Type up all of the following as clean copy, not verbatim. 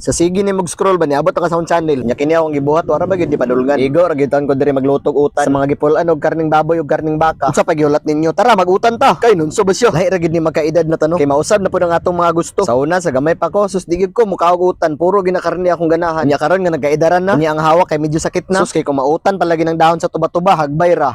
Sa sige ni mag-scroll ba niabot ka sa akong channel. Nya kini akong gibuhat wara ba gyud di padulgan. Igo ra gyud ko diri maglutog utan sa mga gipulan og karning baboy og karning baka. Unsa pagyulat ninyo? Tara mag-utan ta. Kay nunso ba siya? Lahi ra gyud ni magkaedad na tanong. Kay mausab na pud ang atong mga gusto. Sa una sa gamay pa ko sus digid ko mukaog utan puro ginakarni akong ganahan. Nya karon nga nagkaedaran na. Nya ang hawak kay medyo sakit na. Sus kay kumautan palagi ng dahon sa tuba-tuba hagbay ra.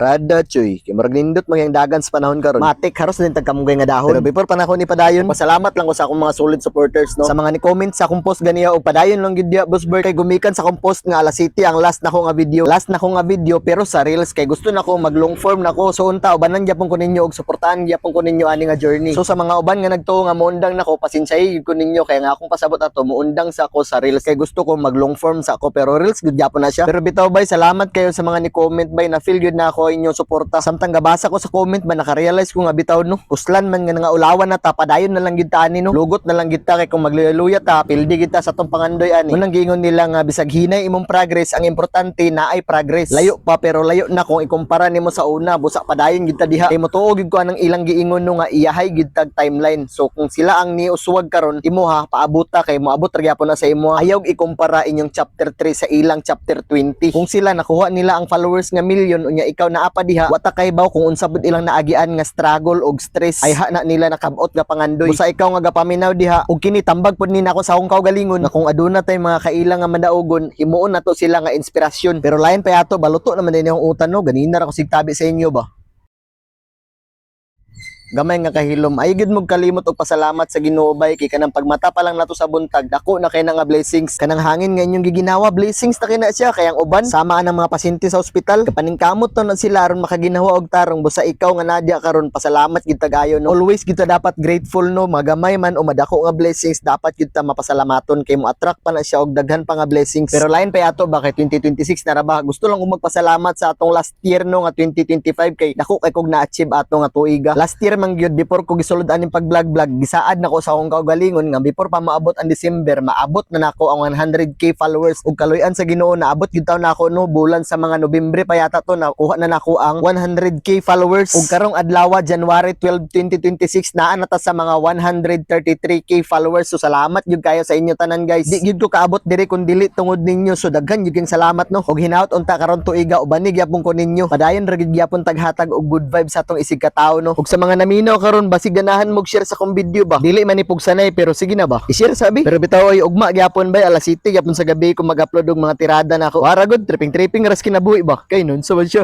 Rada choy, kay murag nindot magyang dagan sa panahon karon. Matik haros din tagkamugay nga dahon. Pero before panahon ni padayon, pasalamat lang ko sa akong mga solid supporters no. Sa mga ni comment sa akong post ganiya og padayon lang gid dia boss Bert kay gumikan sa akong post nga alas City ang last na ko nga video. Last na ko nga video pero sa reels kay gusto na ko mag long form na ko. So unta ubanan gyapon ko ninyo og suportahan gyapon ko ninyo ani nga journey. So sa mga uban nga nagtuo nga muundang nako pasinsay ko ninyo kay nga akong pasabot ato muundang sa ako sa reels kay gusto ko mag long form sa ako pero reels gud gyapon na siya. Pero bitaw bay salamat kayo sa mga ni comment bay na feel good na ako inyong suporta. Samtang gabasa ko sa comment ba naka-realize ko nga bitaw no. Kuslan man nga nga ulawan na ta padayon na lang gid ta ani no. Lugot na lang gid ta kay kung magluluya ta pildi gid ta sa tong pangandoy ani. Unang giingon nila nga bisag hinay imong progress ang importante na ay progress. Layo pa pero layo na kung ikumpara nimo sa una busa padayon gid ta diha. Kay motuo gid ko anang ilang giingon no nga iyahay gid tag timeline. So kung sila ang niuswag karon imo ha paabot ta kay moabot ra gyapon na sa imo. Ayaw ikumpara inyong chapter 3 sa ilang chapter 20. Kung sila nakuha nila ang followers nga million unya ikaw naa pa diha wata kay baw kung unsa bud ilang naagian nga struggle og stress ay ha na nila nakabot nga pangandoy. Busa ikaw nga gapaminaw diha ug kini tambag pud ni nako sa akong kaugalingon nga kung aduna tay mga kaila nga madaogon himuon nato sila nga inspirasyon. Pero lain pa yato baluto naman din yung utan no ganina ra ko sigtabi sa inyo ba. Gamay nga kahilom ay gid mo kalimot og pasalamat sa Ginoo bay kay kanang pagmata pa lang nato sa buntag dako na kay nga blessings kanang hangin nga inyong giginawa blessings ta kina siya kay ang uban sama ang mga pasyente sa ospital kapaningkamot to na sila aron makaginawa og tarong busa ikaw nga nadya karon pasalamat gid tagayo no. Always kita dapat grateful no magamay man o madako nga blessings dapat kita mapasalamaton kay mo attract pa na siya og daghan pa nga blessings. Pero lain pa yato ba kay 2026 na ra ba gusto lang ko magpasalamat sa atong last year no nga 2025 kay dako kay kog na-achieve ato nga tuiga. Last year man gyud before ko gisulod aning pag-vlog gisaad nako sa akong kaugalingon nga before pa maabot ang December maabot na nako ang 100k followers ug kaluyan sa Ginoo naabot gyud taw nako no bulan sa mga Nobyembre pa yata to nakuha na nako ang 100k followers ug karong adlaw January 12, 2026 naa na ta sa mga 133k followers. So salamat gyud kayo sa inyo tanan guys. Di gyud ko kaabot diri kun dili tungod ninyo so daghan gyud salamat no. Ug hinaut unta karon tuiga ubanig gyapon ko ninyo padayon ra gyud gyapon taghatag og good vibes sa atong isig ka tawo no. Ug sa mga naminaw karon basig ganahan mo share sa kong video ba dili man ipog sanay pero sige na ba i-share sabi. Pero bitaw ay ugma gyapon bay alas City gyapon sa gabi ko mag-upload og mga tirada nako. Wara gud tripping ras kinabuhi ba kay nun so siya.